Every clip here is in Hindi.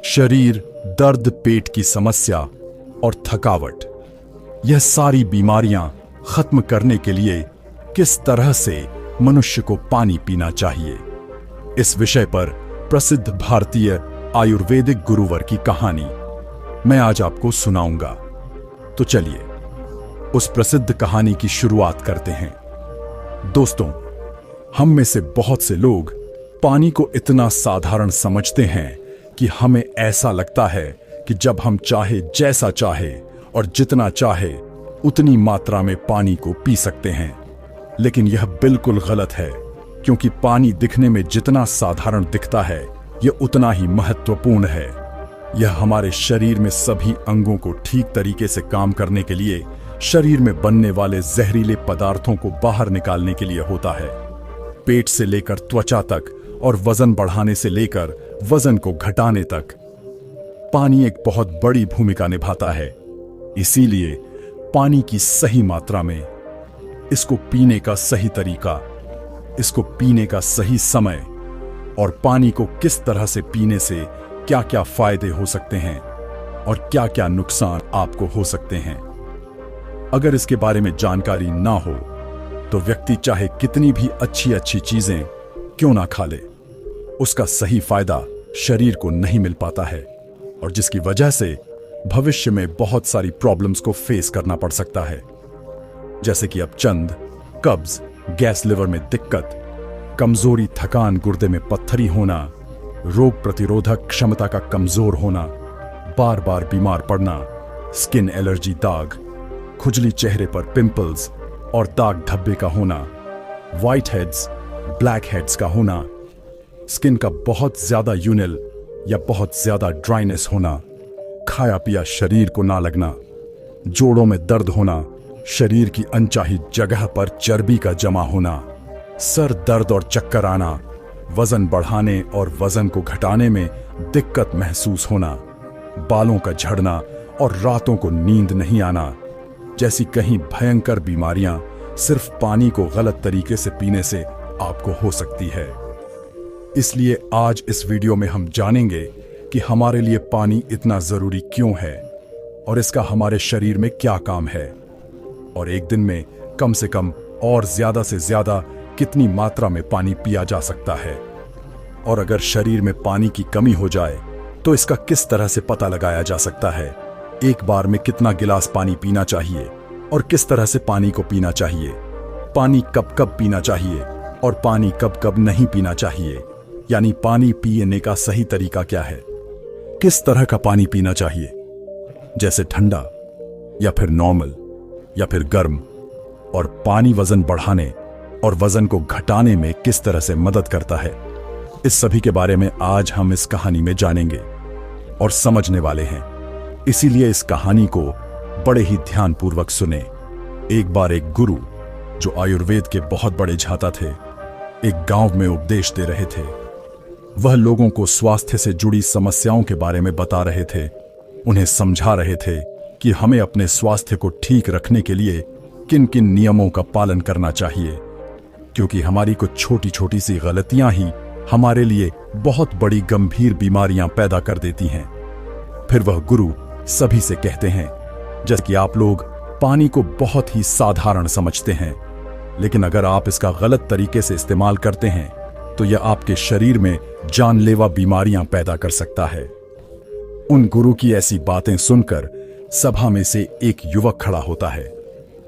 शरीर, दर्द, पेट की समस्या और थकावट, यह सारी बीमारियां खत्म करने के लिए किस तरह से मनुष्य को पानी पीना चाहिए, इस विषय पर प्रसिद्ध भारतीय आयुर्वेदिक गुरुवर की कहानी मैं आज आपको सुनाऊंगा। तो चलिए उस प्रसिद्ध कहानी की शुरुआत करते हैं। दोस्तों, हम में से बहुत से लोग पानी को इतना साधारण समझते हैं कि हमें ऐसा लगता है कि जब हम चाहे, जैसा चाहे और जितना चाहे उतनी मात्रा में पानी को पी सकते हैं। लेकिन यह बिल्कुल गलत है, क्योंकि पानी दिखने में जितना साधारण दिखता है यह उतना ही महत्वपूर्ण है। यह हमारे शरीर में सभी अंगों को ठीक तरीके से काम करने के लिए, शरीर में बनने वाले जहरीले पदार्थों को बाहर निकालने के लिए होता है। पेट से लेकर त्वचा तक और वजन बढ़ाने से लेकर वजन को घटाने तक पानी एक बहुत बड़ी भूमिका निभाता है। इसीलिए पानी की सही मात्रा में, इसको पीने का सही तरीका, इसको पीने का सही समय और पानी को किस तरह से पीने से क्या क्या फायदे हो सकते हैं और क्या क्या नुकसान आपको हो सकते हैं, अगर इसके बारे में जानकारी ना हो तो व्यक्ति चाहे कितनी भी अच्छी अच्छी चीजें क्यों ना खा ले, उसका सही फायदा शरीर को नहीं मिल पाता है और जिसकी वजह से भविष्य में बहुत सारी प्रॉब्लम्स को फेस करना पड़ सकता है, जैसे कि अपचंद, कब्ज, गैस, लिवर में दिक्कत, कमजोरी, थकान, गुर्दे में पत्थरी होना, रोग प्रतिरोधक क्षमता का कमजोर होना, बार बार बीमार पड़ना, स्किन एलर्जी, दाग, खुजली, चेहरे पर पिंपल्स और दाग धब्बे का होना, व्हाइट हेड्स, ब्लैक हेड्स का होना, स्किन का बहुत ज्यादा यूनिल या बहुत ज्यादा ड्राइनेस होना, खाया पिया शरीर को ना लगना, जोड़ों में दर्द होना, शरीर की अनचाही जगह पर चर्बी का जमा होना, सर दर्द और चक्कर आना, वजन बढ़ाने और वजन को घटाने में दिक्कत महसूस होना, बालों का झड़ना और रातों को नींद नहीं आना जैसी कई भयंकर बीमारियां सिर्फ पानी को गलत तरीके से पीने से आपको हो सकती है। इसलिए आज इस वीडियो में हम जानेंगे कि हमारे लिए पानी इतना जरूरी क्यों है और इसका हमारे शरीर में क्या काम है, और एक दिन में कम से कम और ज्यादा से ज्यादा कितनी मात्रा में पानी पिया जा सकता है, और अगर शरीर में पानी की कमी हो जाए तो इसका किस तरह से पता लगाया जा सकता है, एक बार में कितना गिलास पानी पीना चाहिए और किस तरह से पानी को पीना चाहिए, पानी कब कब पीना चाहिए और पानी कब कब नहीं पीना चाहिए, यानी पानी पीने का सही तरीका क्या है, किस तरह का पानी पीना चाहिए, जैसे ठंडा या फिर नॉर्मल या फिर गर्म, और पानी वजन बढ़ाने और वजन को घटाने में किस तरह से मदद करता है। इस सभी के बारे में आज हम इस कहानी में जानेंगे और समझने वाले हैं। इसीलिए इस कहानी को बड़े ही ध्यानपूर्वक सुने। एक बार एक गुरु, जो आयुर्वेद के बहुत बड़े झाता थे, एक गांव में उपदेश दे रहे थे। वह लोगों को स्वास्थ्य से जुड़ी समस्याओं के बारे में बता रहे थे, उन्हें समझा रहे थे कि हमें अपने स्वास्थ्य को ठीक रखने के लिए किन किन नियमों का पालन करना चाहिए, क्योंकि हमारी कुछ छोटी छोटी सी गलतियां ही हमारे लिए बहुत बड़ी गंभीर बीमारियां पैदा कर देती हैं। फिर वह गुरु सभी से कहते हैं, जैसे कि आप लोग पानी को बहुत ही साधारण समझते हैं, लेकिन अगर आप इसका गलत तरीके से इस्तेमाल करते हैं तो यह आपके शरीर में जानलेवा बीमारियां पैदा कर सकता है। उन गुरु की ऐसी बातें सुनकर सभा में से एक युवक खड़ा होता है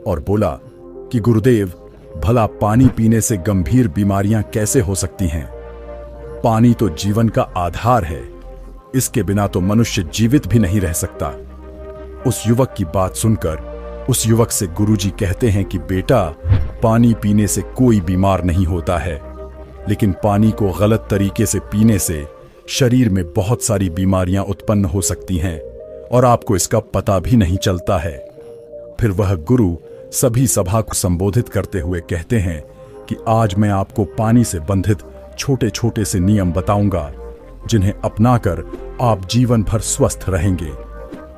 और बोला कि गुरुदेव, भला पानी पीने से गंभीर बीमारियां कैसे हो सकती हैं? पानी तो जीवन का आधार है, इसके बिना तो मनुष्य जीवित भी नहीं रह सकता। उस युवक की बात सुनकर उस युवक से गुरुजी कहते हैं कि बेटा, पानी पीने से कोई बीमार नहीं होता है, लेकिन पानी को गलत तरीके से पीने से शरीर में बहुत सारी बीमारियां उत्पन्न हो सकती हैं और आपको इसका पता भी नहीं चलता है। फिर वह गुरु सभी सभा को संबोधित करते हुए कहते हैं कि आज मैं आपको पानी से बंधित छोटे छोटे से नियम बताऊंगा, जिन्हें अपनाकर आप जीवन भर स्वस्थ रहेंगे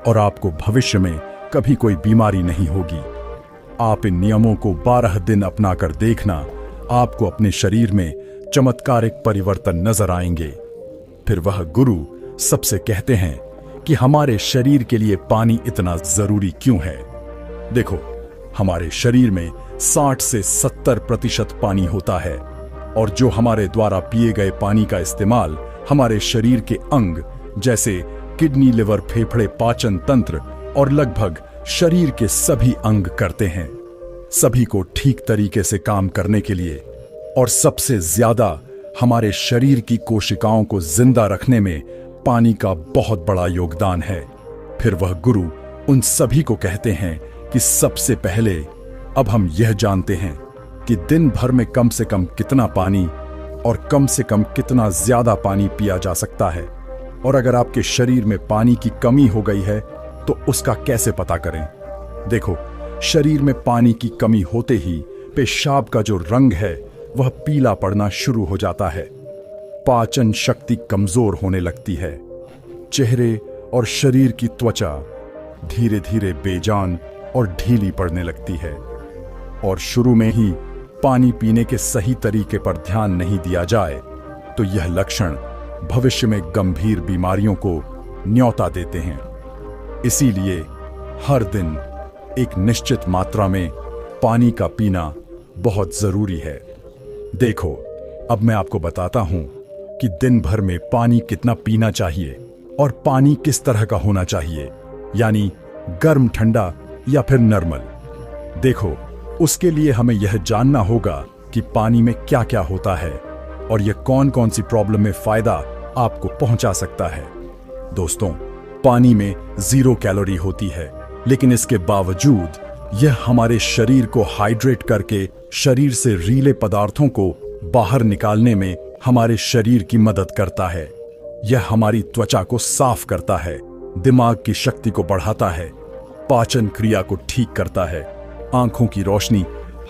और आपको भविष्य में कभी कोई बीमारी नहीं होगी। आप इन नियमों को 12 दिन अपनाकर देखना, आपको अपने शरीर में चमत्कारिक परिवर्तन नजर आएंगे। फिर वह गुरु सबसे कहते हैं कि हमारे शरीर के लिए पानी इतना जरूरी क्यों है। देखो, हमारे शरीर में 60 से 70% पानी होता है और जो हमारे द्वारा पिए गए पानी का इस्तेमाल हमारे शरीर के अंग जैसे किडनी, लिवर, फेफड़े, पाचन तंत्र और लगभग शरीर के सभी अंग करते हैं, सभी को ठीक तरीके से काम करने के लिए। और सबसे ज्यादा हमारे शरीर की कोशिकाओं को जिंदा रखने में पानी का बहुत बड़ा योगदान है। फिर वह गुरु उन सभी को कहते हैं कि सबसे पहले अब हम यह जानते हैं कि दिन भर में कम से कम कितना पानी और कम से कम कितना ज्यादा पानी पिया जा सकता है। और अगर आपके शरीर में पानी की कमी हो गई है तो उसका कैसे पता करें। देखो, शरीर में पानी की कमी होते ही पेशाब का जो रंग है वह पीला पड़ना शुरू हो जाता है, पाचन शक्ति कमजोर होने लगती है, चेहरे और शरीर की त्वचा धीरे धीरे बेजान और ढीली पड़ने लगती है। और शुरू में ही पानी पीने के सही तरीके पर ध्यान नहीं दिया जाए तो यह लक्षण भविष्य में गंभीर बीमारियों को न्योता देते हैं। इसीलिए हर दिन एक निश्चित मात्रा में पानी का पीना बहुत जरूरी है। देखो, अब मैं आपको बताता हूं कि दिन भर में पानी कितना पीना चाहिए और पानी किस तरह का होना चाहिए, यानी गर्म, ठंडा या फिर नॉर्मल। देखो, उसके लिए हमें यह जानना होगा कि पानी में क्या क्या होता है और यह कौन कौन सी प्रॉब्लम में फायदा आपको पहुंचा सकता है। दोस्तों, पानी में 0 कैलोरी होती है, लेकिन इसके बावजूद यह हमारे शरीर को हाइड्रेट करके शरीर से रीले पदार्थों को बाहर निकालने में हमारे शरीर की मदद करता है। यह हमारी त्वचा को साफ करता है, दिमाग की शक्ति को बढ़ाता है, पाचन क्रिया को ठीक करता है, आंखों की रोशनी,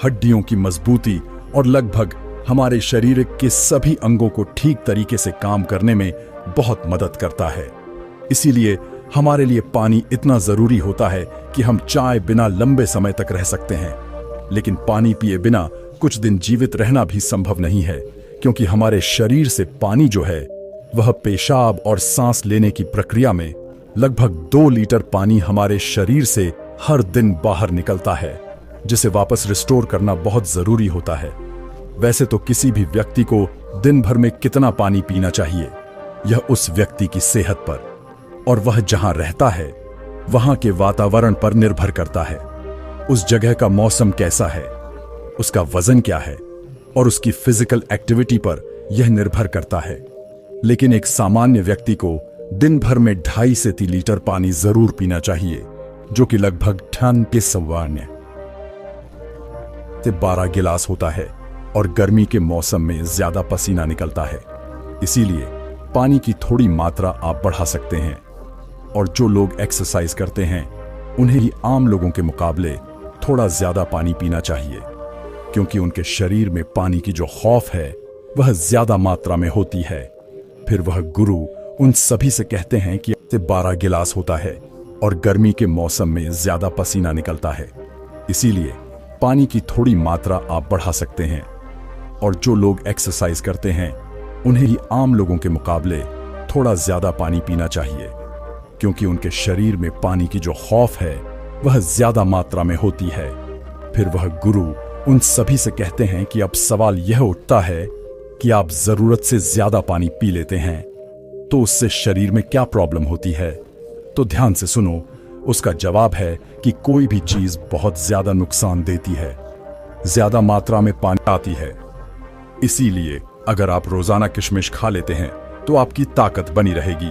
हड्डियों की मजबूती और लगभग हमारे शरीर के सभी अंगों को ठीक तरीके से काम करने में बहुत मदद करता है। इसीलिए हमारे लिए पानी इतना जरूरी होता है कि हम चाय बिना लंबे समय तक रह सकते हैं, लेकिन पानी पिए बिना कुछ दिन जीवित रहना भी संभव नहीं है, क्योंकि हमारे शरीर से पानी जो है वह पेशाब और सांस लेने की प्रक्रिया में लगभग 2 लीटर पानी हमारे शरीर से हर दिन बाहर निकलता है, जिसे वापस रिस्टोर करना बहुत जरूरी होता है। वैसे तो किसी भी व्यक्ति को दिन भर में कितना पानी पीना चाहिए, यह उस व्यक्ति की सेहत पर और वह जहां रहता है वहां के वातावरण पर निर्भर करता है। उस जगह का मौसम कैसा है, उसका वजन क्या है और उसकी फिजिकल एक्टिविटी पर यह निर्भर करता है। लेकिन एक सामान्य व्यक्ति को दिन भर में 2.5 से 3 लीटर पानी जरूर पीना चाहिए, जो कि लगभग ठंड के सामान्य से 12 गिलास होता है। और गर्मी के मौसम में ज्यादा पसीना निकलता है, इसीलिए पानी की थोड़ी मात्रा आप बढ़ा सकते हैं। और जो लोग एक्सरसाइज करते हैं उन्हें ही आम लोगों के मुकाबले थोड़ा ज्यादा पानी पीना चाहिए, क्योंकि उनके शरीर में पानी की जो खौफ है वह ज्यादा मात्रा में होती है। फिर वह गुरु उन सभी से कहते हैं कि 12 गिलास होता है और गर्मी के मौसम में ज्यादा पसीना निकलता है, इसीलिए पानी की थोड़ी मात्रा आप बढ़ा सकते हैं। और जो लोग एक्सरसाइज करते हैं उन्हें ही आम लोगों के मुकाबले थोड़ा ज्यादा पानी पीना चाहिए, क्योंकि उनके शरीर में पानी की जो खौफ है वह ज्यादा मात्रा में होती है। फिर वह गुरु उन सभी से कहते हैं कि अब सवाल यह उठता है कि आप जरूरत से ज्यादा पानी पी लेते हैं तो उससे शरीर में क्या प्रॉब्लम होती है। तो ध्यान से सुनो, उसका जवाब है कि कोई भी चीज बहुत ज्यादा नुकसान देती है, ज्यादा मात्रा में पानी आती है। इसीलिए अगर आप रोजाना किशमिश खा लेते हैं तो आपकी ताकत बनी रहेगी,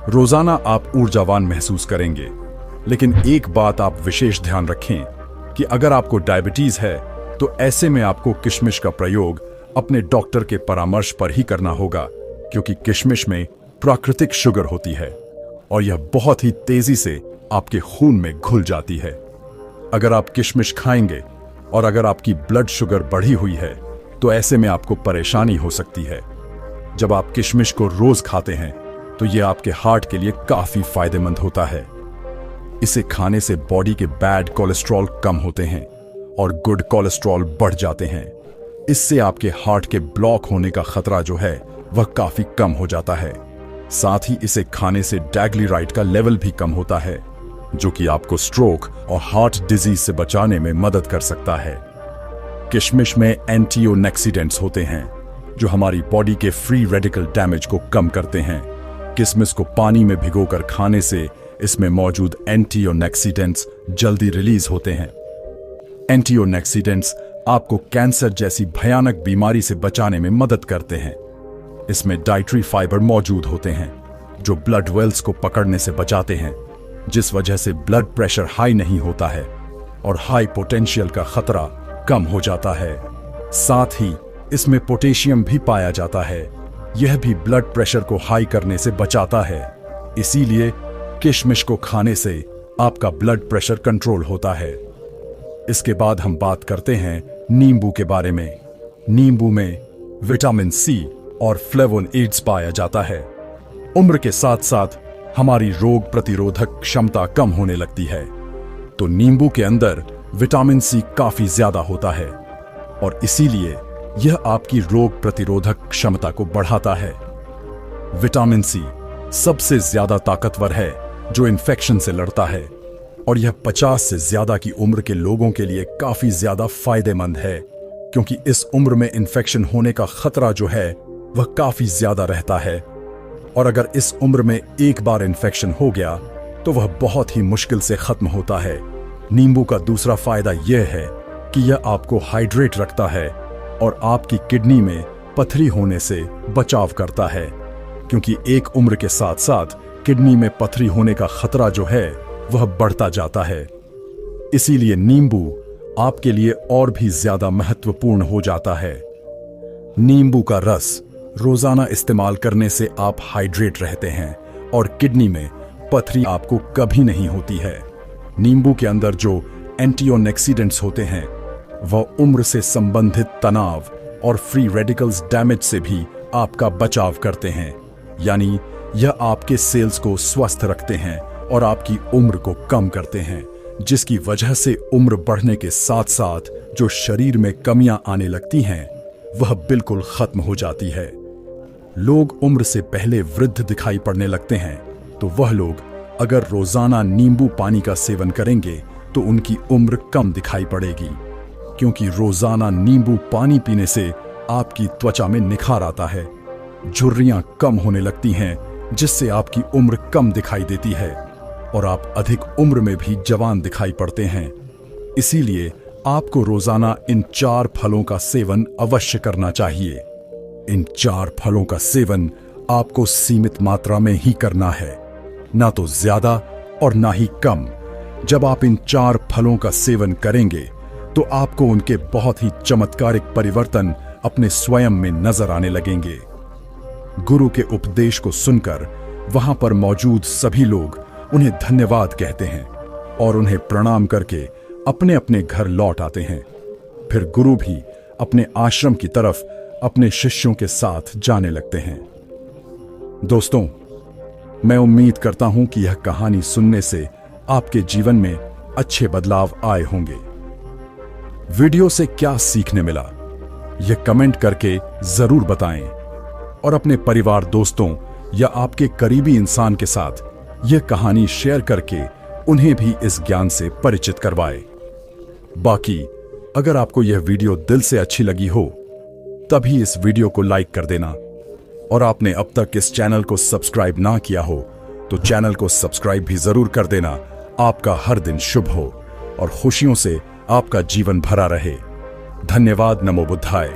रोजाना आप ऊर्जावान महसूस करेंगे। लेकिन एक बात आप विशेष ध्यान रखें कि अगर आपको डायबिटीज है तो ऐसे में आपको किशमिश का प्रयोग अपने डॉक्टर के परामर्श पर ही करना होगा, क्योंकि किशमिश में प्राकृतिक शुगर होती है और यह बहुत ही तेजी से आपके खून में घुल जाती है। अगर आप किशमिश खाएंगे और अगर आपकी ब्लड शुगर बढ़ी हुई है तो ऐसे में आपको परेशानी हो सकती है। जब आप किशमिश को रोज खाते हैं तो यह आपके हार्ट के लिए काफी फायदेमंद होता है। इसे खाने से बॉडी के बैड कोलेस्ट्रॉल कम होते हैं और गुड कोलेस्ट्रॉल बढ़ जाते हैं। इससे आपके हार्ट के ब्लॉक होने का खतरा जो है वह काफी कम हो जाता है। साथ ही इसे खाने से डाइग्लिसराइड का लेवल भी कम होता है, जो कि आपको स्ट्रोक और हार्ट डिजीज से बचाने में मदद कर सकता है। किशमिश में एंटीओक्सीडेंट्स होते हैं जो हमारी बॉडी के फ्री रेडिकल डैमेज को कम करते हैं। किशमिश को पानी में भिगोकर खाने से इसमें मौजूद एंटीओक्सीडेंट्स जल्दी रिलीज होते हैं। एंटीओक्सीडेंट्स आपको कैंसर जैसी भयानक बीमारी से बचाने में मदद करते हैं। इसमें डाइटरी फाइबर मौजूद होते हैं जो ब्लड वेल्स को पकड़ने से बचाते हैं, जिस वजह से ब्लड प्रेशर हाई नहीं होता है और हाई पोटेंशियल का खतरा कम हो जाता है। साथ ही इसमें पोटेशियम भी पाया जाता है, यह भी ब्लड प्रेशर को हाई करने से बचाता है। इसीलिए किशमिश को खाने से आपका ब्लड प्रेशर कंट्रोल होता है। इसके बाद हम बात करते हैं नींबू के बारे में। नींबू में विटामिन सी और फ्लेवोनोइड्स पाया जाता है। उम्र के साथ साथ हमारी रोग प्रतिरोधक क्षमता कम होने लगती है, तो नींबू के अंदर विटामिन सी काफी ज्यादा होता है और इसीलिए यह आपकी रोग प्रतिरोधक क्षमता को बढ़ाता है। विटामिन सी सबसे ज्यादा ताकतवर है जो इन्फेक्शन से लड़ता है और यह 50 से ज्यादा की उम्र के लोगों के लिए काफी ज्यादा फायदेमंद है, क्योंकि इस उम्र में इन्फेक्शन होने का खतरा जो है वह काफी ज्यादा रहता है और अगर इस उम्र में एक बार इन्फेक्शन हो गया तो वह बहुत ही मुश्किल से खत्म होता है। नींबू का दूसरा फायदा यह है कि यह आपको हाइड्रेट रखता है और आपकी किडनी में पथरी होने से बचाव करता है, क्योंकि एक उम्र के साथ साथ किडनी में पथरी होने का खतरा जो है वह बढ़ता जाता है। इसीलिए नींबू आपके लिए और भी ज्यादा महत्वपूर्ण हो जाता है। नींबू का रस रोजाना इस्तेमाल करने से आप हाइड्रेट रहते हैं और किडनी में पथरी आपको कभी नहीं होती है। नींबू के अंदर जो एंटीओक्सीडेंट्स होते हैं वह उम्र से संबंधित तनाव और फ्री रेडिकल्स डैमेज से भी आपका बचाव करते हैं, यानी यह आपके सेल्स को स्वस्थ रखते हैं और आपकी उम्र को कम करते हैं, जिसकी वजह से उम्र बढ़ने के साथ साथ जो शरीर में कमियां आने लगती हैं वह बिल्कुल खत्म हो जाती है। लोग उम्र से पहले वृद्ध दिखाई पड़ने लगते हैं, तो वह लोग अगर रोजाना नींबू पानी का सेवन करेंगे तो उनकी उम्र कम दिखाई पड़ेगी, क्योंकि रोजाना नींबू पानी पीने से आपकी त्वचा में निखार आता है, झुर्रियां कम होने लगती हैं, जिससे आपकी उम्र कम दिखाई देती है और आप अधिक उम्र में भी जवान दिखाई पड़ते हैं। इसीलिए आपको रोजाना इन 4 फलों का सेवन अवश्य करना चाहिए। इन 4 फलों का सेवन आपको सीमित मात्रा में ही करना है, ना तो ज्यादा और ना ही कम। जब आप इन 4 फलों का सेवन करेंगे तो आपको उनके बहुत ही चमत्कारिक परिवर्तन अपने स्वयं में नजर आने लगेंगे। गुरु के उपदेश को सुनकर वहां पर मौजूद सभी लोग उन्हें धन्यवाद कहते हैं और उन्हें प्रणाम करके अपने अपने घर लौट आते हैं। फिर गुरु भी अपने आश्रम की तरफ अपने शिष्यों के साथ जाने लगते हैं। दोस्तों, मैं उम्मीद करता हूं कि यह कहानी सुनने से आपके जीवन में अच्छे बदलाव आए होंगे। वीडियो से क्या सीखने मिला, यह कमेंट करके जरूर बताएं और अपने परिवार, दोस्तों या आपके करीबी इंसान के साथ यह कहानी शेयर करके उन्हें भी इस ज्ञान से परिचित करवाएं। बाकी अगर आपको यह वीडियो दिल से अच्छी लगी हो तभी इस वीडियो को लाइक कर देना और आपने अब तक इस चैनल को सब्सक्राइब ना किया हो तो चैनल को सब्सक्राइब भी जरूर कर देना। आपका हर दिन शुभ हो और खुशियों से आपका जीवन भरा रहे। धन्यवाद। नमो बुद्धाय।